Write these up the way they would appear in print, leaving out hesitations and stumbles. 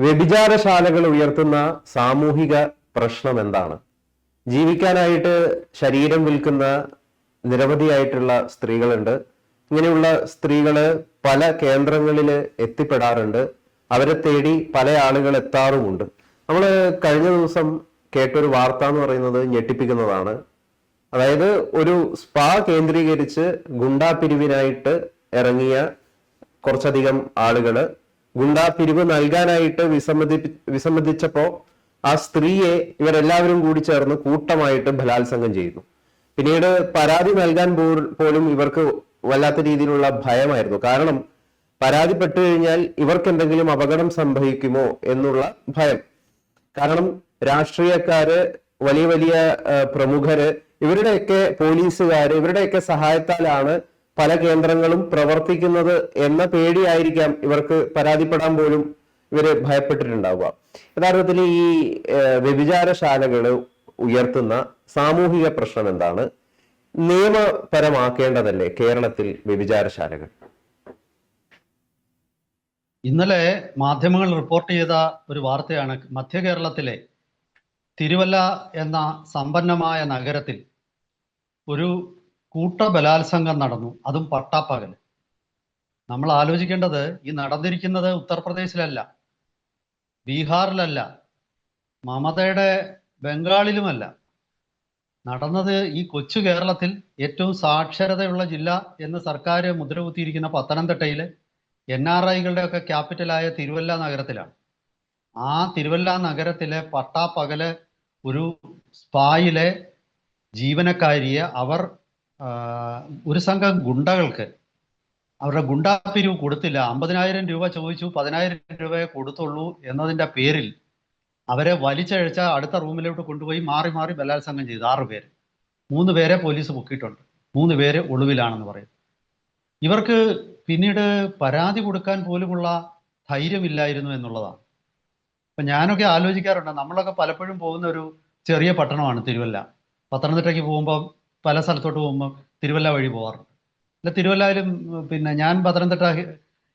വ്യഭിചാരശാലകൾ ഉയർത്തുന്ന സാമൂഹിക പ്രശ്നം എന്താണ്? ജീവിക്കാനായിട്ട് ശരീരം വിൽക്കുന്ന നിരവധിയായിട്ടുള്ള സ്ത്രീകളുണ്ട്. ഇങ്ങനെയുള്ള സ്ത്രീകള് പല കേന്ദ്രങ്ങളിൽ എത്തിപ്പെടാറുണ്ട്. അവരെ തേടി പല ആളുകൾ എത്താറുമുണ്ട്. നമ്മൾ കഴിഞ്ഞ ദിവസം കേട്ടൊരു വാർത്ത എന്ന് പറയുന്നത് ഞെട്ടിപ്പിക്കുന്നതാണ്. അതായത് ഒരു സ്പാ കേന്ദ്രീകരിച്ച് ഗുണ്ടാ പിരിവിനായിട്ട് ഇറങ്ങിയ കുറച്ചധികം ആളുകള് ഗുണ്ടാ പിരിവ് നൽകാനായിട്ട് വിസമ്മതിച്ചപ്പോ ആ സ്ത്രീയെ ഇവരെല്ലാവരും കൂടി ചേർന്ന് കൂട്ടമായിട്ട് ബലാത്സംഗം ചെയ്യുന്നു. പിന്നീട് പരാതി നൽകാൻ പോലും ഇവർക്ക് വല്ലാത്ത രീതിയിലുള്ള ഭയമായിരുന്നു. കാരണം പരാതിപ്പെട്ടു കഴിഞ്ഞാൽ ഇവർക്ക് എന്തെങ്കിലും അപകടം സംഭവിക്കുമോ എന്നുള്ള ഭയം. കാരണം രാഷ്ട്രീയക്കാര്, വലിയ വലിയ പ്രമുഖര്, ഇവരുടെയൊക്കെ പോലീസുകാര്, ഇവരുടെയൊക്കെ സഹായത്താലാണ് പല കേന്ദ്രങ്ങളും പ്രവർത്തിക്കുന്നത് എന്ന പേടിയായിരിക്കാം ഇവർക്ക് പരാതിപ്പെടാൻ പോലും ഇവര് ഭയപ്പെട്ടിട്ടുണ്ടാവുക. യഥാർത്ഥത്തിൽ ഈ വ്യഭിചാരശാലകള് ഉയർത്തുന്ന സാമൂഹിക പ്രശ്നം എന്താണ്? നിയമപരമാക്കേണ്ടതല്ലേ കേരളത്തിൽ വ്യഭിചാരശാലകൾ? ഇന്നലെ മാധ്യമങ്ങൾ റിപ്പോർട്ട് ചെയ്ത ഒരു വാർത്തയാണ്. മധ്യ കേരളത്തിലെ തിരുവല്ല എന്ന സമ്പന്നമായ നഗരത്തിൽ ഒരു കൂട്ട ബലാത്സംഗം നടന്നു, അതും പട്ടാപ്പകൽ. നമ്മൾ ആലോചിക്കേണ്ടത്, ഈ നടന്നിരിക്കുന്നത് ഉത്തർപ്രദേശിലല്ല, ബീഹാറിലല്ല, മമതയുടെ ബംഗാളിലുമല്ല. നടന്നത് ഈ കൊച്ചു കേരളത്തിൽ ഏറ്റവും സാക്ഷരതയുള്ള ജില്ല എന്ന് സർക്കാർ മുദ്രകുത്തിയിരിക്കുന്ന പത്തനംതിട്ടയിലെ NRIകളുടെ ഒക്കെ ക്യാപിറ്റലായ തിരുവല്ല നഗരത്തിലാണ്. ആ തിരുവല്ല നഗരത്തിലെ പട്ടാപ്പകല് ഒരു സ്പായിലെ ജീവനക്കാരിയെ ഒരു സംഘം ഗുണ്ടകൾക്ക് അവരുടെ ഗുണ്ടാപ്പിരിവ് കൊടുത്തില്ല. 50,000 രൂപ ചോദിച്ചു, 10,000 രൂപയെ കൊടുത്തുള്ളൂ എന്നതിൻ്റെ പേരിൽ അവരെ വലിച്ചഴച്ച അടുത്ത റൂമിലോട്ട് കൊണ്ടുപോയി മാറി മാറി ബലാത്സംഗം ചെയ്തു. 6 പേര്. 3 പേരെ പോലീസ് പൊക്കിയിട്ടുണ്ട്, 3 പേര് ഒളിവിലാണെന്ന് പറയും. ഇവർക്ക് പിന്നീട് പരാതി കൊടുക്കാൻ പോലുമുള്ള ധൈര്യമില്ലായിരുന്നു എന്നുള്ളതാണ്. അപ്പം ഞാനൊക്കെ ആലോചിക്കാറുണ്ട്, നമ്മളൊക്കെ പലപ്പോഴും പോകുന്ന ഒരു ചെറിയ പട്ടണമാണ് തിരുവല്ല. പത്തനംതിട്ടയ്ക്ക് പോകുമ്പോൾ പല സ്ഥലത്തോട്ട് പോകുമ്പോൾ തിരുവല്ല വഴി പോകാറുണ്ട്. അല്ല, തിരുവല്ലയിലും പിന്നെ ഞാൻ പത്തനംതിട്ട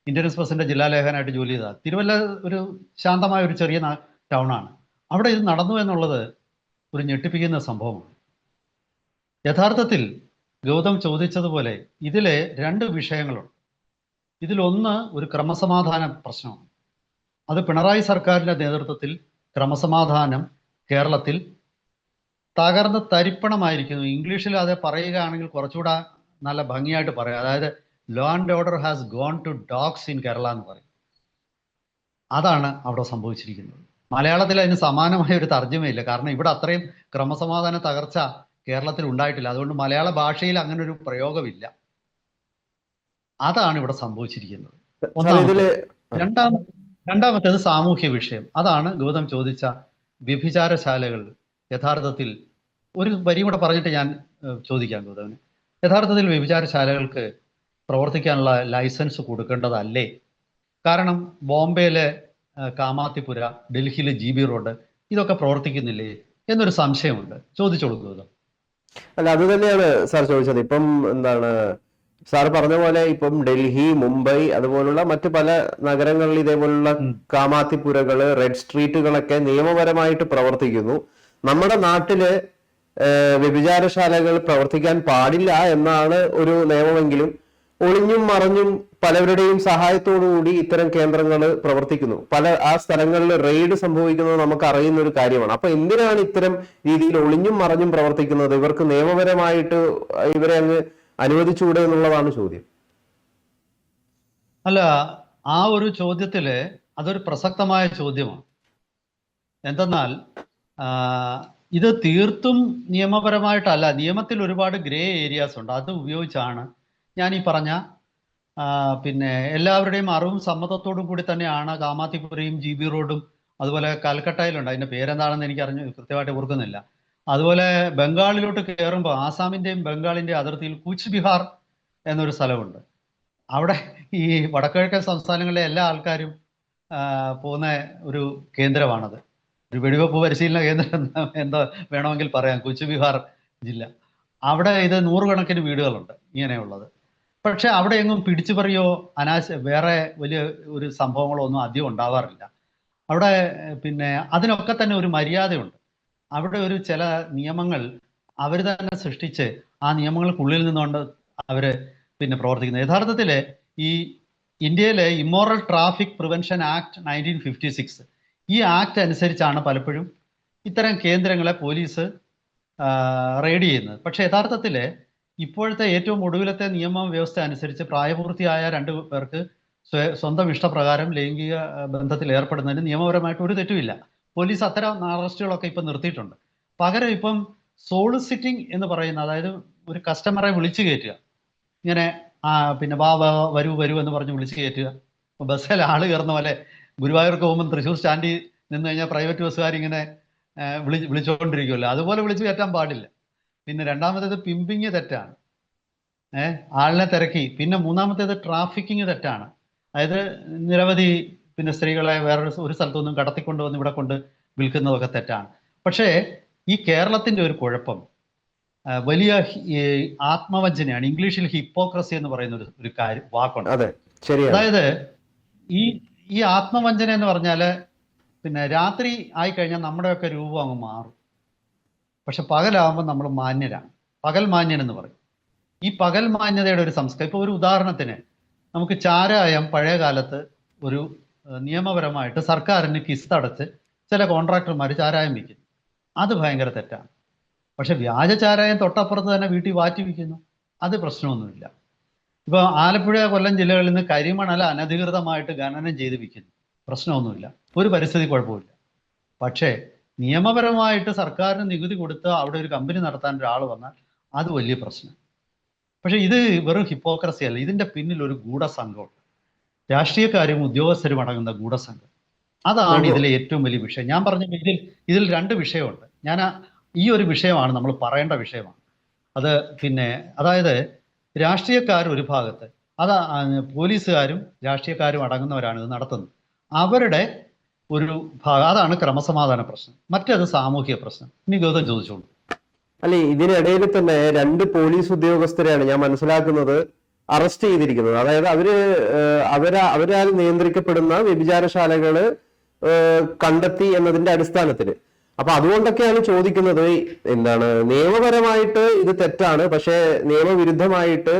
ഇന്ത്യൻ എക്സ്പ്രസിൻ്റെ ജില്ലാലേഖനായിട്ട് ജോലി ചെയ്തതാണ്. തിരുവല്ല ഒരു ശാന്തമായ ഒരു ചെറിയ ടൗണാണ്. അവിടെ ഇത് നടന്നു എന്നുള്ളത് ഒരു ഞെട്ടിപ്പിക്കുന്ന സംഭവമാണ്. യഥാർത്ഥത്തിൽ ഗൗതം ചോദിച്ചതുപോലെ ഇതിലെ 2 വിഷയങ്ങളുണ്ട്. ഇതിലൊന്ന് ഒരു ക്രമസമാധാന പ്രശ്നമാണ്. അത് പിണറായി സർക്കാരിൻ്റെ നേതൃത്വത്തിൽ ക്രമസമാധാനം കേരളത്തിൽ തകർന്ന് തരിപ്പണമായിരിക്കുന്നു. ഇംഗ്ലീഷിൽ അത് പറയുകയാണെങ്കിൽ കുറച്ചുകൂടെ നല്ല ഭംഗിയായിട്ട് പറയാം. അതായത് law and order has gone to dogs in Kerala എന്ന് പറയും. അതാണ് അവിടെ സംഭവിച്ചിരിക്കുന്നത്. മലയാളത്തിൽ അതിന് സമാനമായ ഒരു തർജ്ജമയില്ല. കാരണം ഇവിടെ അത്രയും ക്രമസമാധാന തകർച്ച കേരളത്തിൽ ഉണ്ടായിട്ടില്ല. അതുകൊണ്ട് മലയാള ഭാഷയിൽ അങ്ങനെ ഒരു പ്രയോഗമില്ല. അതാണ് ഇവിടെ സംഭവിച്ചിരിക്കുന്നത്. രണ്ടാമത്തേത് സാമൂഹ്യ വിഷയം. അതാണ് ഗൗതം ചോദിച്ച വ്യഭിചാരശാലകൾ. യഥാർത്ഥത്തിൽ ഒരു വരി കൂടെ പറഞ്ഞിട്ട് ഞാൻ ചോദിക്കാം ഗൗതമിന്. യഥാർത്ഥത്തിൽ വ്യഭിചാരശാലകൾക്ക് പ്രവർത്തിക്കാനുള്ള ലൈസൻസ് കൊടുക്കേണ്ടതല്ലേ? കാരണം ബോംബെയിലെ കാമാത്തിപുര, ഡൽഹിയിലെ GB റോഡ്, ഇതൊക്കെ പ്രവർത്തിക്കുന്നില്ലേ എന്നൊരു സംശയമുണ്ട്. ചോദിച്ചോളൂ ഗൗതം. അല്ല, അത് തന്നെയാണ് സാർ ചോദിച്ചത്. ഇപ്പം എന്താണ് സാർ പറഞ്ഞ പോലെ ഇപ്പം ഡൽഹി, മുംബൈ അതുപോലുള്ള മറ്റു പല നഗരങ്ങളിൽ ഇതേപോലുള്ള കാമാത്തിപുരകള്, റെഡ് സ്ട്രീറ്റുകളൊക്കെ നിയമപരമായിട്ട് പ്രവർത്തിക്കുന്നു. നമ്മുടെ നാട്ടില് വ്യഭിചാരശാലകൾ പ്രവർത്തിക്കാൻ പാടില്ല എന്നാണ് ഒരു നിയമമെങ്കിലും ഒളിഞ്ഞും മറഞ്ഞും പലവരുടെയും സഹായത്തോടുകൂടി ഇത്തരം കേന്ദ്രങ്ങൾ പ്രവർത്തിക്കുന്നു. ആ സ്ഥലങ്ങളിൽ റെയ്ഡ് സംഭവിക്കുന്നത് നമുക്ക് അറിയുന്ന ഒരു കാര്യമാണ്. അപ്പൊ എന്തിനാണ് ഇത്തരം രീതിയിൽ ഒളിഞ്ഞും മറഞ്ഞും പ്രവർത്തിക്കുന്നത്? ഇവർക്ക് നിയമപരമായിട്ട് ഇവരെ അങ്ങ് അനുവദിച്ചുകൂടെ എന്നുള്ളതാണ് ചോദ്യം. അല്ല, ആ ഒരു ചോദ്യത്തില് അതൊരു പ്രസക്തമായ ചോദ്യമാണ്. എന്തെന്നാൽ ഇത് തീർത്തും നിയമപരമായിട്ടല്ല. നിയമത്തിൽ ഒരുപാട് ഗ്രേ ഏരിയാസ് ഉണ്ട്. അത് ഉപയോഗിച്ചാണ് ഞാൻ ഈ പറഞ്ഞ പിന്നെ എല്ലാവരുടെയും അറിവും സമ്മതത്തോടും കൂടി തന്നെയാണ് കാമാത്തിപുരയും GB റോഡും അതുപോലെ കൽക്കട്ടയിലുണ്ട്. അതിൻ്റെ പേരെന്താണെന്ന് എനിക്ക് കൃത്യമായിട്ട് ഓർക്കുന്നില്ല. അതുപോലെ ബംഗാളിലോട്ട് കയറുമ്പോൾ ആസാമിൻ്റെയും ബംഗാളിൻ്റെയും അതിർത്തിയിൽ കൂച്ച് ബിഹാർ എന്നൊരു സ്ഥലമുണ്ട്. അവിടെ ഈ വടക്കിഴക്കൻ സംസ്ഥാനങ്ങളിലെ എല്ലാ ആൾക്കാരും പോകുന്ന ഒരു കേന്ദ്രമാണത്. ഒരു വെടിവെപ്പ് പരിശീലന കേന്ദ്രം എന്താ വേണമെങ്കിൽ പറയാം, കൂച്ച് ബിഹാർ ജില്ല. അവിടെ ഇത് 100 കണക്കിന് വീടുകളുണ്ട് ഇങ്ങനെയുള്ളത്. പക്ഷെ അവിടെ എങ്ങും പിടിച്ചുപറിയോ വേറെ വലിയ ഒരു സംഭവങ്ങളോ ഒന്നും അധികം ഉണ്ടാവാറില്ല. അവിടെ പിന്നെ അതിനൊക്കെ തന്നെ ഒരു മര്യാദയുണ്ട്. അവിടെ ഒരു ചില നിയമങ്ങൾ അവർ തന്നെ സൃഷ്ടിച്ച് ആ നിയമങ്ങൾക്കുള്ളിൽ നിന്നുകൊണ്ട് അവർ പിന്നെ പ്രവർത്തിക്കുന്നത്. യഥാർത്ഥത്തിൽ ഈ ഇന്ത്യയിലെ ഇമ്മോറൽ ട്രാഫിക് പ്രിവെൻഷൻ ആക്ട് 1956 ഈ ആക്ട് അനുസരിച്ചാണ് പലപ്പോഴും ഇത്തരം കേന്ദ്രങ്ങളെ പോലീസ് റെയ്ഡ് ചെയ്യുന്നത്. പക്ഷേ യഥാർത്ഥത്തിൽ ഇപ്പോഴത്തെ ഏറ്റവും ഒടുവിലത്തെ നിയമ വ്യവസ്ഥ അനുസരിച്ച് പ്രായപൂർത്തിയായ 2 പേർക്ക് സ്വന്തം ഇഷ്ടപ്രകാരം ലൈംഗിക ബന്ധത്തിൽ ഏർപ്പെടുന്നതിന് നിയമപരമായിട്ട് ഒരു തെറ്റുമില്ല. പോലീസ് അത്തരം അറസ്റ്റുകളൊക്കെ ഇപ്പം നിർത്തിയിട്ടുണ്ട്. പകരം ഇപ്പം സോളിസിറ്റിംഗ് എന്ന് പറയുന്ന, അതായത് ഒരു കസ്റ്റമറെ വിളിച്ചു കയറ്റുക, ഇങ്ങനെ പിന്നെ വരൂ വരൂ എന്ന് പറഞ്ഞ് വിളിച്ചു കയറ്റുക. ഇപ്പോൾ ബസ്സിൽ ആൾ കയറുന്ന പോലെ ഗുരുവായൂർക്ക് പോകുമ്പോൾ തൃശ്ശൂർ സ്റ്റാൻഡിൽ നിന്ന് കഴിഞ്ഞാൽ പ്രൈവറ്റ് ബസ്സുകാർ ഇങ്ങനെ വിളിച്ചുകൊണ്ടിരിക്കുമല്ലോ, അതുപോലെ വിളിച്ചു കയറ്റാൻ പാടില്ല. പിന്നെ രണ്ടാമത്തേത് പിമ്പിങ് തെറ്റാണ്, ആളിനെ തിരക്കി. പിന്നെ മൂന്നാമത്തേത് ട്രാഫിക്കിങ് തെറ്റാണ്. അതായത് നിരവധി പിന്നെ സ്ത്രീകളെ വേറൊരു ഒരു സ്ഥലത്തൊന്നും കടത്തിക്കൊണ്ടുവന്ന് ഇവിടെ കൊണ്ട് വിൽക്കുന്നതൊക്കെ തെറ്റാണ്. പക്ഷേ ഈ കേരളത്തിൻ്റെ ഒരു കുഴപ്പം വലിയ ആത്മവഞ്ചനയാണ്. ഇംഗ്ലീഷിൽ ഹിപ്പോക്രസി എന്ന് പറയുന്ന ഒരു വാക്കുണ്ട്. അതായത് ഈ ആത്മവഞ്ചന എന്ന് പറഞ്ഞാൽ പിന്നെ രാത്രി ആയിക്കഴിഞ്ഞാൽ നമ്മുടെയൊക്കെ രൂപം അങ്ങ് മാറും. പക്ഷെ പകലാവുമ്പോൾ നമ്മൾ മാന്യരാണ്, പകൽ മാന്യൻ എന്ന് പറയും. ഈ പകൽ മാന്യതയുടെ ഒരു സംസ്കാരം. ഇപ്പോൾ ഒരു ഉദാഹരണത്തിന് നമുക്ക് ചാരായം പഴയ കാലത്ത് ഒരു നിയമപരമായിട്ട് സർക്കാരിന് കിസ്തടച്ച് ചില കോൺട്രാക്ടർമാർ ചാരായം വിൽക്കുന്നു, അത് ഭയങ്കര തെറ്റാണ്. പക്ഷെ വ്യാജ ചാരായം തൊട്ടപ്പുറത്ത് തന്നെ വീട്ടിൽ വാറ്റി വിൽക്കുന്നു, അത് പ്രശ്നമൊന്നുമില്ല. ഇപ്പോൾ ആലപ്പുഴ കൊല്ലം ജില്ലകളിൽ നിന്ന് കരിമണൽ അനധികൃതമായിട്ട് ഖനനം ചെയ്ത് വിൽക്കുന്നു, പ്രശ്നമൊന്നുമില്ല, ഒരു പരിസ്ഥിതി കുഴപ്പമില്ല. പക്ഷേ നിയമപരമായിട്ട് സർക്കാരിന് നികുതി കൊടുത്ത് അവിടെ ഒരു കമ്പനി നടത്താൻ ഒരാൾ വന്നാൽ അത് വലിയ പ്രശ്നം. പക്ഷെ ഇത് വെറും ഹിപ്പോക്രസി അല്ല, ഇതിൻ്റെ പിന്നിൽ ഒരു ഗൂഢസംഘം, രാഷ്ട്രീയക്കാരും ഉദ്യോഗസ്ഥരും അടങ്ങുന്ന ഗൂഢസംഘം. അതാണ് ഇതിലെ ഏറ്റവും വലിയ വിഷയം. ഞാൻ പറഞ്ഞ ഇതിൽ 2 വിഷയമുണ്ട്. ഞാൻ ഈ ഒരു വിഷയമാണ് നമ്മൾ പറയേണ്ട വിഷയമാണ്. അത് പിന്നെ അതായത് രാഷ്ട്രീയക്കാർ ഒരു ഭാഗത്ത്, പോലീസുകാരും രാഷ്ട്രീയക്കാരും അടങ്ങുന്നവരാണ് ഇത് നടത്തുന്നത്. അവരുടെ ഒരു ഭാഗം അതാണ് ക്രമസമാധാന പ്രശ്നം, മറ്റേത് സാമൂഹിക പ്രശ്നം. ഇനി ഗൗതം ചോദിച്ചോളൂ. അല്ലെ, ഇതിനിടയിൽ തന്നെ 2 പോലീസ് ഉദ്യോഗസ്ഥരെയാണ് ഞാൻ മനസ്സിലാക്കുന്നത് അറസ്റ്റ് ചെയ്തിരിക്കുന്നത്. അതായത് അവരാൽ നിയന്ത്രിക്കപ്പെടുന്ന വ്യഭിചാരശാലകള് കണ്ടെത്തി എന്നതിന്റെ അടിസ്ഥാനത്തിൽ. അപ്പൊ അതുകൊണ്ടൊക്കെയാണ് ചോദിക്കുന്നത്, എന്താണ് നിയമപരമായിട്ട് ഇത് തെറ്റാണ്, പക്ഷെ നിയമവിരുദ്ധമായിട്ട്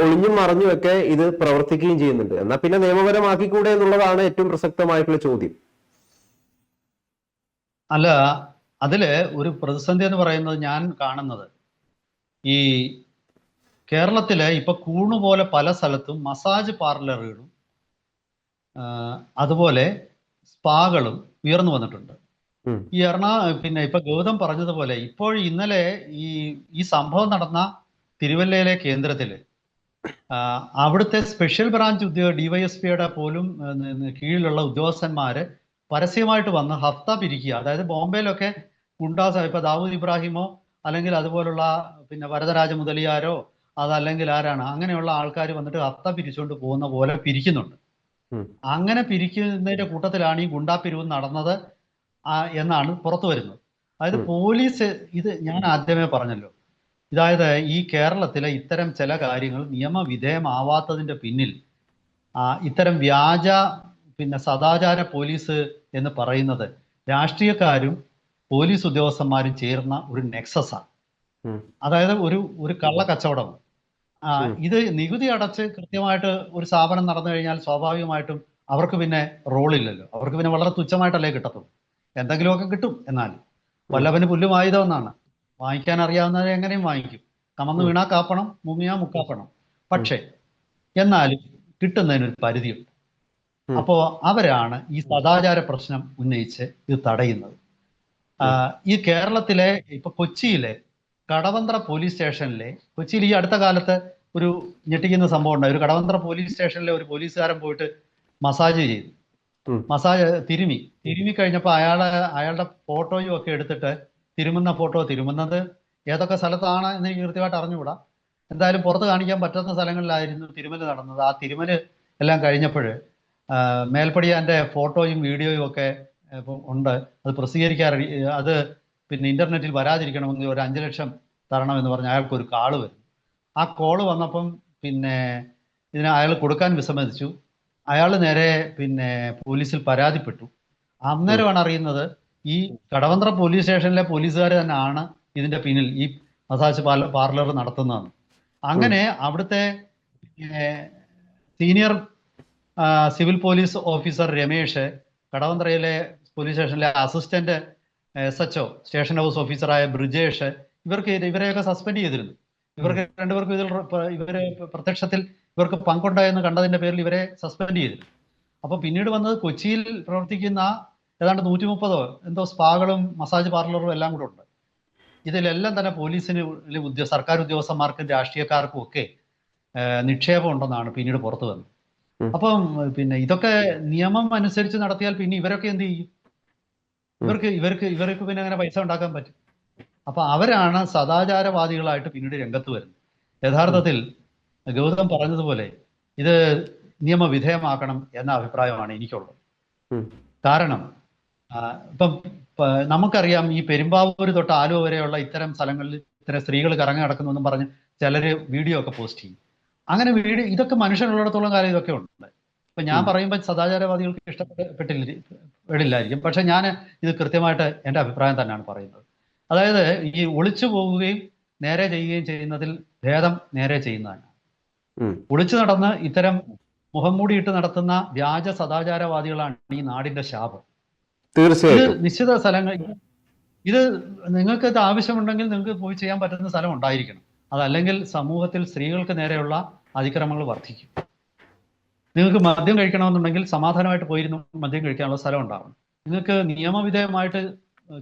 ഒളിഞ്ഞും മറഞ്ഞുമൊക്കെ ഇത് പ്രവർത്തിക്കുകയും ചെയ്യുന്നുണ്ട്. എന്നാ പിന്നെ നിയമപരമാക്കിക്കൂടെ എന്നുള്ളതാണ് ഏറ്റവും പ്രസക്തമായിട്ടുള്ള ചോദ്യം. അല്ല, അതില് ഒരു പ്രതിസന്ധി എന്ന് പറയുന്നത് ഞാൻ കാണുന്നത്, ഈ കേരളത്തിലെ ഇപ്പൊ കൂണുപോലെ പല സ്ഥലത്തും മസാജ് പാർലറുകളും അതുപോലെ സ്പാകളും ഉയർന്നു വന്നിട്ടുണ്ട്. ഈ പിന്നെ ഇപ്പൊ ഗൗതം പറഞ്ഞതുപോലെ ഇപ്പോൾ ഇന്നലെ ഈ സംഭവം നടന്ന തിരുവല്ലയിലെ കേന്ദ്രത്തില് അവിടുത്തെ സ്പെഷ്യൽ ബ്രാഞ്ച് ഡിവൈഎസ്പിയുടെ പോലും കീഴിലുള്ള ഉദ്യോഗസ്ഥന്മാര് പരസ്യമായിട്ട് വന്ന് ഹഫ്ത പിരിക്കുക. അതായത് ബോംബെയിലൊക്കെ ഗുണ്ടാസ്, ഇപ്പൊ ദാവൂദ് ഇബ്രാഹിമോ അല്ലെങ്കിൽ അതുപോലുള്ള പിന്നെ വരദരാജ മുതലിയാരോ അതല്ലെങ്കിൽ ആരാണ് അങ്ങനെയുള്ള ആൾക്കാർ വന്നിട്ട് ഹഫ്ത പിരിച്ചുകൊണ്ട് പോകുന്ന പോലെ പിരിക്കുന്നുണ്ട്. അങ്ങനെ പിരിക്കുന്നതിന്റെ കൂട്ടത്തിലാണ് ഈ ഗുണ്ടാപിരിവ് നടന്നത് എന്നാണ് പുറത്തു വരുന്നത്. അതായത് പോലീസ്, ഇത് ഞാൻ ആദ്യമേ പറഞ്ഞല്ലോ, അതായത് ഈ കേരളത്തിലെ ഇത്തരം ചില കാര്യങ്ങൾ നിയമവിധേയമാവാത്തതിന്റെ പിന്നിൽ ഇത്തരം വ്യാജ പിന്നെ സദാചാര പോലീസ് എന്ന് പറയുന്നത് രാഷ്ട്രീയക്കാരും പോലീസ് ഉദ്യോഗസ്ഥന്മാരും ചേർന്ന ഒരു നെക്സസാണ്. അതായത് ഒരു കള്ള കച്ചവടം. ഇത് നികുതി അടച്ച് കൃത്യമായിട്ട് ഒരു സ്ഥാപനം നടന്നു കഴിഞ്ഞാൽ സ്വാഭാവികമായിട്ടും അവർക്ക് പിന്നെ റോളില്ലല്ലോ, അവർക്ക് പിന്നെ വളരെ തുച്ഛമായിട്ടല്ലേ കിട്ടത്തുള്ളൂ. എന്തെങ്കിലുമൊക്കെ കിട്ടും, എന്നാൽ വല്ലവന് പുല്ലുമായുധമെന്നാണ്, വാങ്ങിക്കാൻ അറിയാവുന്നവരെ എങ്ങനെയും വാങ്ങിക്കും. കമന്ന് വീണാ കാപ്പണം, മുങ്ങിയാ മുക്കാപ്പണം. പക്ഷേ എന്നാലും കിട്ടുന്നതിനൊരു പരിധിയുണ്ട്. അപ്പോ അവരാണ് ഈ സദാചാര പ്രശ്നം ഉന്നയിച്ച് ഇത് തടയുന്നത്. ഈ കേരളത്തിലെ ഇപ്പൊ കൊച്ചിയിലെ കടവന്ത്ര പോലീസ് സ്റ്റേഷനിലെ, കൊച്ചിയിൽ ഈ അടുത്ത കാലത്ത് ഒരു ഞെട്ടിക്കുന്ന സംഭവം ഉണ്ടായി. ഒരു കടവന്ത്ര പോലീസ് സ്റ്റേഷനിലെ ഒരു പോലീസുകാരൻ പോയിട്ട് മസാജ് ചെയ്തു. മസാജ് തിരുമി കഴിഞ്ഞപ്പോൾ അയാളുടെ ഫോട്ടോയും ഒക്കെ എടുത്തിട്ട് തിരുമുന്നത് ഏതൊക്കെ സ്ഥലത്താണ് എന്ന് എനിക്ക് കൃത്യമായിട്ട് അറിഞ്ഞുകൂടാ. എന്തായാലും പുറത്ത് കാണിക്കാൻ പറ്റുന്ന സ്ഥലങ്ങളിലായിരുന്നു തിരുമൽ നടന്നത്. ആ തിരുമൽ എല്ലാം കഴിഞ്ഞപ്പോൾ മേൽപ്പടിയാൻ്റെ ഫോട്ടോയും വീഡിയോയും ഒക്കെ ഉണ്ട്. അത് പ്രസിദ്ധീകരിക്കാൻ, അത് പിന്നെ ഇന്റർനെറ്റിൽ വരാതിരിക്കണമെങ്കിൽ ഒരു 5 ലക്ഷം തരണമെന്ന് പറഞ്ഞ് അയാൾക്കൊരു കാള് വരും. ആ കോള് വന്നപ്പം പിന്നെ ഇതിന് അയാൾ കൊടുക്കാൻ വിസമ്മതിച്ചു. അയാൾ നേരെ പിന്നെ പോലീസിൽ പരാതിപ്പെട്ടു. അന്നേരമാണ് അറിയുന്നത് ഈ കടവന്ത്ര പോലീസ് സ്റ്റേഷനിലെ പോലീസുകാർ തന്നെയാണ് ഇതിന്റെ പിന്നിൽ ഈ മസാജ് പാർലർ നടത്തുന്നതെന്ന്. അങ്ങനെ അവിടുത്തെ senior civil police officer Ramesh, കടവന്ത്രയിലെ പോലീസ് സ്റ്റേഷനിലെ അസിസ്റ്റന്റ് SHO സ്റ്റേഷൻ ഹൗസ് ഓഫീസറായ ബ്രിജേഷ്, ഇവരെയൊക്കെ സസ്പെൻഡ് ചെയ്തിരുന്നു. ഇവർക്ക് രണ്ടുപേർക്കും ഇവര് പ്രത്യക്ഷത്തിൽ ഇവർക്ക് പങ്കുണ്ടായെന്ന് കണ്ടതിന്റെ പേരിൽ ഇവരെ സസ്പെൻഡ് ചെയ്തിരുന്നു. അപ്പൊ പിന്നീട് വന്നത് കൊച്ചിയിൽ പ്രവർത്തിക്കുന്ന ഏതാണ്ട് 130 എന്തോ സ്പാകളും മസാജ് പാർലറും എല്ലാം കൂടെ ഉണ്ട്. ഇതിലെല്ലാം തന്നെ പോലീസിന് സർക്കാർ ഉദ്യോഗസ്ഥന്മാർക്കും രാഷ്ട്രീയക്കാർക്കും ഒക്കെ നിക്ഷേപം ഉണ്ടെന്നാണ് പിന്നീട് പുറത്തു വന്നത്. അപ്പം പിന്നെ ഇതൊക്കെ നിയമം അനുസരിച്ച് നടത്തിയാൽ പിന്നെ ഇവരൊക്കെ എന്ത് ചെയ്യും? ഇവർക്ക് പിന്നെ അങ്ങനെ പൈസ ഉണ്ടാക്കാൻ പറ്റും. അപ്പൊ അവരാണ് സദാചാരവാദികളായിട്ട് പിന്നീട് രംഗത്ത് വരുന്നത്. യഥാർത്ഥത്തിൽ ഗൗതം പറഞ്ഞതുപോലെ ഇത് നിയമവിധേയമാക്കണം എന്ന അഭിപ്രായമാണ് എനിക്കുള്ളത്. കാരണം ഇപ്പം നമുക്കറിയാം, ഈ പെരുമ്പാവൂർ തൊട്ട് ആലുവ വരെയുള്ള ഇത്തരം സ്ഥലങ്ങളിൽ ഇത്തരം സ്ത്രീകൾ കറങ്ങി നടക്കുന്നു എന്നും പറഞ്ഞ് ചിലര് വീഡിയോ ഒക്കെ പോസ്റ്റ് ചെയ്യും. അങ്ങനെ ഇതൊക്കെ മനുഷ്യനുള്ളിടത്തോളം കാലം ഇതൊക്കെ ഉണ്ട്. ഇപ്പൊ ഞാൻ പറയുമ്പോൾ സദാചാരവാദികൾക്ക് ഇഷ്ടപ്പെടില്ലായിരിക്കും, പക്ഷെ ഞാൻ ഇത് കൃത്യമായിട്ട് എൻ്റെ അഭിപ്രായം തന്നെയാണ് പറയുന്നത്. അതായത് ഈ ഒളിച്ചു പോവുകയും നേരെ ചെയ്യുകയും ചെയ്യുന്നതിൽ ഭേദം നേരെ ചെയ്യുന്നതാണ്. ഒളിച്ചു നടന്ന് ഇത്തരം മുഖം മൂടിയിട്ട് നടത്തുന്ന വ്യാജ സദാചാരവാദികളാണ് ഈ നാടിന്റെ ശാപം. തീർച്ചയായും നിശ്ചിത സ്ഥലങ്ങൾ ഇത് നിങ്ങൾക്ക് ഇത് ആവശ്യമുണ്ടെങ്കിൽ നിങ്ങൾക്ക് പോയി ചെയ്യാൻ പറ്റുന്ന സ്ഥലം ഉണ്ടായിരിക്കണം. അതല്ലെങ്കിൽ സമൂഹത്തിൽ സ്ത്രീകൾക്ക് നേരെയുള്ള അതിക്രമങ്ങൾ വർദ്ധിക്കും. നിങ്ങൾക്ക് മദ്യം കഴിക്കണമെന്നുണ്ടെങ്കിൽ സമാധാനമായിട്ട് പോയിരുന്നു മദ്യം കഴിക്കാനുള്ള സ്ഥലം ഉണ്ടാവണം. നിങ്ങൾക്ക് നിയമവിധേയമായിട്ട്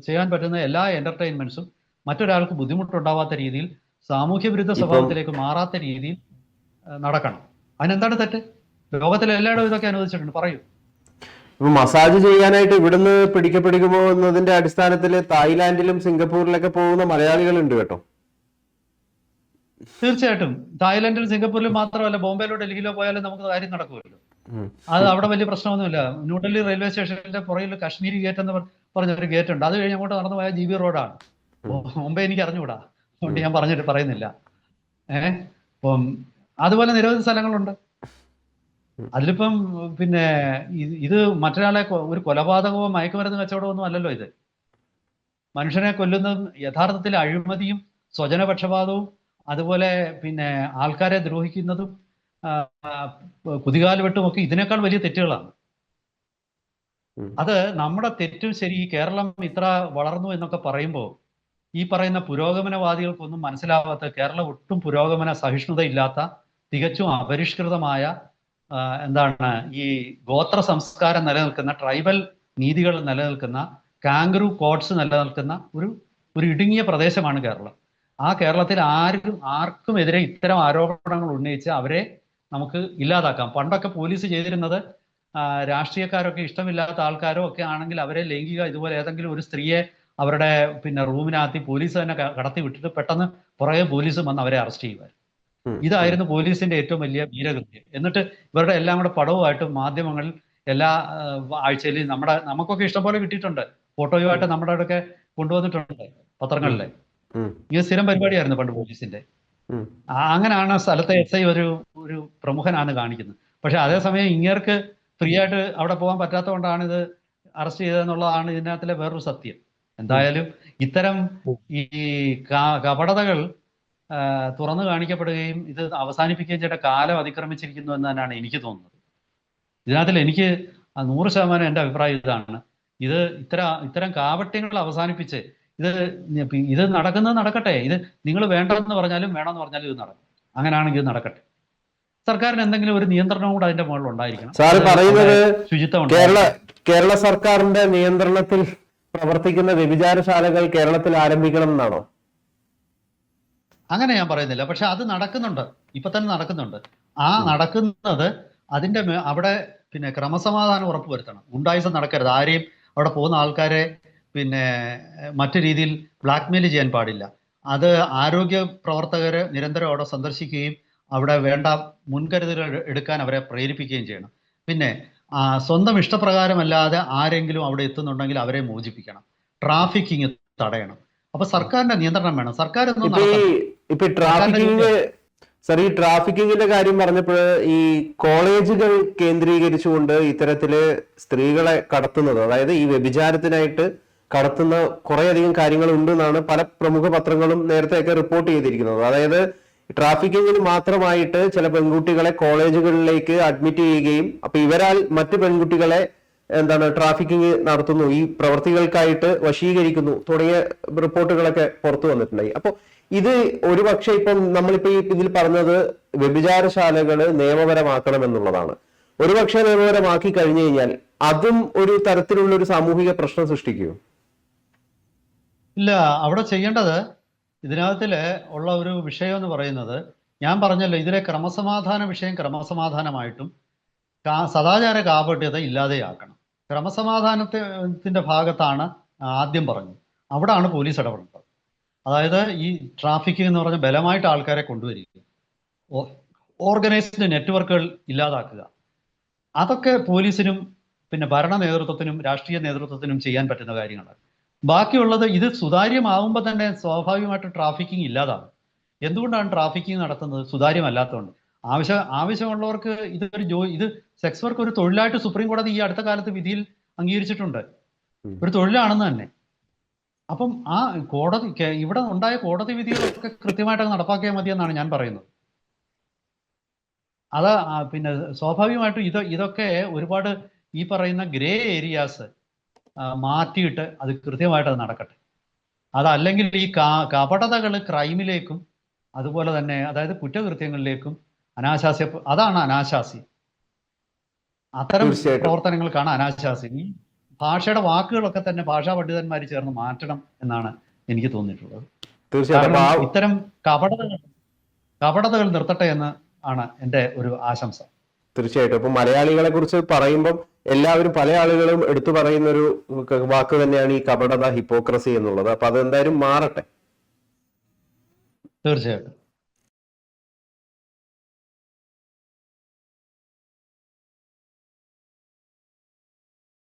ചെയ്യാൻ പറ്റുന്ന എല്ലാ എന്റർടൈൻമെന്റ്സും മറ്റൊരാൾക്ക് ബുദ്ധിമുട്ടുണ്ടാവാത്ത രീതിയിൽ, സാമൂഹ്യ വിരുദ്ധ സ്വഭാവത്തിലേക്ക് മാറാത്ത രീതിയിൽ നടക്കണം. അതിനെന്താണ് തെറ്റ്? ലോകത്തിലെ എല്ലായിടവും ഇതൊക്കെ അനുവദിച്ചിട്ടുണ്ട്. പറയൂ. മസാജ് ചെയ്യാനായിട്ട് ഇവിടുന്ന് പിടിക്കപ്പെടുമോ എന്നതിന്റെ അടിസ്ഥാനത്തിൽ തായ്ലാന്റിലും സിംഗപ്പൂരിലൊക്കെ പോകുന്ന മലയാളികളുണ്ട് കേട്ടോ. തീർച്ചയായിട്ടും തായ്ലൻഡിലും സിംഗപ്പൂരിലും മാത്രമല്ല, ബോംബെയിലോ ഡൽഹിയിലോ പോയാലും നമുക്ക് കാര്യം നടക്കുമല്ലോ. അത് അവിടെ വലിയ പ്രശ്നമൊന്നുമില്ല. ന്യൂഡൽഹി റെയിൽവേ സ്റ്റേഷനിന്റെ പുറകിൽ കാശ്മീരി ഗേറ്റ് എന്ന് പറഞ്ഞൊരു ഗേറ്റ് ഉണ്ട്. അത് കഴിഞ്ഞ് അങ്ങോട്ട് നടന്നു പോയാൽ GB റോഡാണ്. മുമ്പേ എനിക്ക് അറിഞ്ഞുകൂടാ, അതുകൊണ്ട് ഞാൻ പറയുന്നില്ല. അപ്പം അതുപോലെ നിരവധി സ്ഥലങ്ങളുണ്ട്. അതിലിപ്പം പിന്നെ ഇത് മറ്റൊരാളെ ഒരു കൊലപാതകമോ മയക്കുമരുന്ന് കച്ചവടമോ ഒന്നും അല്ലല്ലോ. ഇത് മനുഷ്യനെ കൊല്ലുന്നതും യഥാർത്ഥത്തിൽ അഴിമതിയും സ്വജനപക്ഷപാതവും അതുപോലെ പിന്നെ ആൾക്കാരെ ദ്രോഹിക്കുന്നതും കുതികാല് വെട്ടും ഒക്കെ ഇതിനേക്കാൾ വലിയ തെറ്റുകളാണ്. അത് നമ്മുടെ തെറ്റും ശരി. കേരളം ഇത്ര വളർന്നു എന്നൊക്കെ പറയുമ്പോൾ ഈ പറയുന്ന പുരോഗമനവാദികൾക്കൊന്നും മനസ്സിലാവാത്ത, കേരളം ഒട്ടും പുരോഗമന സഹിഷ്ണുതയില്ലാത്ത, തികച്ചും അപരിഷ്കൃതമായ എന്താണ് ഈ ഗോത്ര സംസ്കാരം നിലനിൽക്കുന്ന, ട്രൈബൽ നീതികൾ നിലനിൽക്കുന്ന, കാങ്കറു കോഡ്സ് നിലനിൽക്കുന്ന ഒരു ഇടുങ്ങിയ പ്രദേശമാണ് കേരളം. ആ കേരളത്തിൽ ആർക്കും എതിരെ ഇത്തരം ആരോപണങ്ങൾ ഉന്നയിച്ച് അവരെ നമുക്ക് ഇല്ലാതാക്കാം. പണ്ടൊക്കെ പോലീസ് ചെയ്തിരുന്നത് രാഷ്ട്രീയക്കാരൊക്കെ ഇഷ്ടമില്ലാത്ത ആൾക്കാരോ ഒക്കെ ആണെങ്കിൽ അവരെ ലൈംഗിക ഇതുപോലെ ഏതെങ്കിലും ഒരു സ്ത്രീയെ അവരുടെ പിന്നെ റൂമിനകത്ത് പോലീസ് തന്നെ കടത്തി വിട്ടിട്ട് പെട്ടെന്ന് പുറകെ പോലീസ് വന്ന് അവരെ അറസ്റ്റ് ചെയ്യുമായിരുന്നു. ഇതായിരുന്നു പോലീസിന്റെ ഏറ്റവും വലിയ വീരകൃത്യം. എന്നിട്ട് ഇവരുടെ എല്ലാം കൂടെ പടവുമായിട്ട് മാധ്യമങ്ങളിൽ എല്ലാ ആഴ്ചയിലും നമുക്കൊക്കെ ഇഷ്ടംപോലെ കിട്ടിയിട്ടുണ്ട്. ഫോട്ടോയുമായിട്ട് നമ്മുടെ അവിടെയൊക്കെ കൊണ്ടുവന്നിട്ടുണ്ട് പത്രങ്ങളിലെ. ഈ സ്ഥിരം പരിപാടിയായിരുന്നു പണ്ട് പോലീസിന്റെ. അങ്ങനെയാണ് സ്ഥലത്തെ SI ഒരു പ്രമുഖനാണ് കാണിക്കുന്നത്. പക്ഷെ അതേസമയം ഇങ്ങേർക്ക് ഫ്രീ ആയിട്ട് അവിടെ പോകാൻ പറ്റാത്തതുകൊണ്ടാണ് ഇത് അറസ്റ്റ് ചെയ്തതെന്നുള്ളതാണ് ഇതിനകത്തിലെ വേറൊരു സത്യം. എന്തായാലും ഇത്തരം ഈ കപടതകൾ തുറന്നു കാണിക്കപ്പെടുകയും ഇത് അവസാനിപ്പിക്കുകയും ചെയ്യേണ്ട കാലം അതിക്രമിച്ചിരിക്കുന്നു എന്ന് തന്നെയാണ് എനിക്ക് തോന്നുന്നത്. ഇതിനകത്തിൽ എനിക്ക് 100% എൻ്റെ അഭിപ്രായം ഇതാണ്. ഇത്തരം കാപട്യങ്ങൾ അവസാനിപ്പിച്ച് ഇത് നടക്കട്ടെ. ഇത് നിങ്ങൾ വേണ്ടെന്ന് പറഞ്ഞാലും വേണമെന്ന് പറഞ്ഞാലും ഇത് നടക്കും. അങ്ങനെയാണെങ്കിൽ ഇത് നടക്കട്ടെ. സർക്കാരിന് എന്തെങ്കിലും ഒരു നിയന്ത്രണം കൂടെ അതിന്റെ മുകളിൽ ഉണ്ടായിരിക്കണം. സാർ പറയുന്നത് ശുചിത്വം കേരള സർക്കാരിന്റെ നിയന്ത്രണത്തിൽ പ്രവർത്തിക്കുന്ന വ്യഭിചാരശാലകൾ കേരളത്തിൽ ആരംഭിക്കണം എന്നാണോ? അങ്ങനെ ഞാൻ പറയുന്നില്ല. പക്ഷെ അത് നടക്കുന്നുണ്ട്, ഇപ്പൊ തന്നെ നടക്കുന്നുണ്ട്. ആ നടക്കുന്നത് അതിന്റെ അവിടെ പിന്നെ ക്രമസമാധാനം ഉറപ്പുവരുത്തണം. ഗുണ്ടായിസം നടക്കരുത്. ആരെയും അവിടെ പോകുന്ന ആൾക്കാരെ പിന്നെ മറ്റു രീതിയിൽ ബ്ലാക്ക്മെയിൽ ചെയ്യാൻ പാടില്ല. അത് ആരോഗ്യ പ്രവർത്തകര് നിരന്തരം അവിടെ സന്ദർശിക്കുകയും അവിടെ വേണ്ട മുൻകരുതലുകൾ എടുക്കാൻ അവരെ പ്രേരിപ്പിക്കുകയും ചെയ്യണം. പിന്നെ സ്വന്തം ഇഷ്ടപ്രകാരമല്ലാതെ ആരെങ്കിലും അവിടെ എത്തുന്നുണ്ടെങ്കിൽ അവരെ മോചിപ്പിക്കണം. ട്രാഫിക്കിങ് തടയണം. അപ്പൊ സർക്കാരിന്റെ നിയന്ത്രണം വേണം. സർക്കാർ സാർ, ഈ ട്രാഫിക്കിങ്ങിന്റെ കാര്യം പറഞ്ഞപ്പോൾ ഈ കോളേജുകൾ കേന്ദ്രീകരിച്ചുകൊണ്ട് ഇത്തരത്തില് സ്ത്രീകളെ കടത്തുന്നത്, അതായത് ഈ വ്യഭിചാരത്തിനായിട്ട് കടത്തുന്ന കുറേയധികം കാര്യങ്ങൾ ഉണ്ടെന്നാണ് പല പ്രമുഖ പത്രങ്ങളും നേരത്തെയൊക്കെ റിപ്പോർട്ട് ചെയ്തിരിക്കുന്നത്. അതായത് ട്രാഫിക്കിങ്ങിന് മാത്രമായിട്ട് ചില പെൺകുട്ടികളെ കോളേജുകളിലേക്ക് അഡ്മിറ്റ് ചെയ്യുകയും അപ്പൊ ഇവരാൽ മറ്റു പെൺകുട്ടികളെ ട്രാഫിക്കിങ് നടത്തുന്നു, ഈ പ്രവർത്തികൾക്കായിട്ട് വശീകരിക്കുന്നു തുടങ്ങിയ റിപ്പോർട്ടുകളൊക്കെ പുറത്തു വന്നിട്ടുണ്ടായി. അപ്പൊ ഇത് ഒരുപക്ഷെ ഇപ്പം നമ്മളിപ്പോ ഇതിൽ പറഞ്ഞത് വ്യഭിചാരശാലകള് നിയമപരമാക്കണം എന്നുള്ളതാണ്. ഒരുപക്ഷെ നിയമപരമാക്കി കഴിഞ്ഞു കഴിഞ്ഞാൽ അതും ഒരു തരത്തിലുള്ള ഒരു സാമൂഹിക പ്രശ്നം സൃഷ്ടിക്കുമോ? ഇല്ല, അവിടെ ചെയ്യേണ്ടത് ഇതിനകത്തില് ഉള്ള ഒരു വിഷയം എന്ന് പറയുന്നത്, ഞാൻ പറഞ്ഞല്ലോ, ഇതിലെ ക്രമസമാധാന വിഷയം ക്രമസമാധാനമായിട്ടും സദാചാര കാപട്യത ഇല്ലാതെയാക്കണം. ക്രമസമാധാനത്തിന്റെ ഭാഗത്താണ് ആദ്യം പറഞ്ഞത്, അവിടാണ് പോലീസ് ഇടപെടേണ്ടത്. അതായത് ഈ ട്രാഫിക്കിംഗ് എന്ന് പറഞ്ഞ ബലമായിട്ട് ആൾക്കാരെ കൊണ്ടുവരിക, ഓർഗനൈസ്ഡ് നെറ്റ്വർക്കുകൾ ഇല്ലാതാക്കുക, അതൊക്കെ പോലീസിനും പിന്നെ ഭരണ നേതൃത്വത്തിനും രാഷ്ട്രീയ നേതൃത്വത്തിനും ചെയ്യാൻ പറ്റുന്ന കാര്യങ്ങളാണ്. ബാക്കിയുള്ളത് ഇത് സുതാര്യമാവുമ്പോൾ തന്നെ സ്വാഭാവികമായിട്ട് ട്രാഫിക്കിംഗ് ഇല്ലാതാകും. എന്തുകൊണ്ടാണ് ട്രാഫിക്കിംഗ് നടത്തുന്നത്? സുതാര്യമല്ലാത്തതുകൊണ്ട്. ആവശ്യമുള്ളവർക്ക് ഇത് സെക്സ് വർക്ക് ഒരു തൊഴിലായിട്ട് സുപ്രീം കോടതി ഈ അടുത്ത കാലത്ത് വിധിയിൽ അംഗീകരിച്ചിട്ടുണ്ട്. ഒരു തൊഴിലാണെന്ന് തന്നെ. അപ്പം ആ കോടതി ഇവിടെ ഉണ്ടായ കോടതി വിധികളൊക്കെ കൃത്യമായിട്ട് നടപ്പാക്കിയാൽ മതി എന്നാണ് ഞാൻ പറയുന്നത്. അത് പിന്നെ സ്വാഭാവികമായിട്ടും ഇതൊക്കെ ഒരുപാട് ഈ പറയുന്ന ഗ്രേ ഏരിയാസ് മാറ്റിയിട്ട് അത് കൃത്യമായിട്ട് അത് നടക്കട്ടെ. അതല്ലെങ്കിൽ ഈ കപടതകൾ ക്രൈമിലേക്കും അതുപോലെ തന്നെ അതായത് കുറ്റകൃത്യങ്ങളിലേക്കും അതാണ് അനാശാസ്യം. അത്തരം പ്രവർത്തനങ്ങൾക്കാണ് അനാശാസ്യം. ഈ ഭാഷയുടെ വാക്കുകളൊക്കെ തന്നെ ഭാഷാ പണ്ഡിതന്മാർ ചേർന്ന് മാറ്റണം എന്നാണ് എനിക്ക് തോന്നിയിട്ടുള്ളത്. തീർച്ചയായിട്ടും ഇത്തരം കപടതകൾ നിർത്തട്ടെ എന്ന് ആണ് എൻ്റെ ഒരു ആശംസ. തീർച്ചയായിട്ടും. ഇപ്പൊ മലയാളികളെ കുറിച്ച് പറയുമ്പം എല്ലാവരും, പല ആളുകളും എടുത്തു പറയുന്ന ഒരു വാക്ക് തന്നെയാണ് ഈ കപടത, ഹിപ്പോക്രസി എന്നുള്ളത്. അപ്പൊ അതെന്തായാലും മാറട്ടെ. തീർച്ചയായിട്ടും.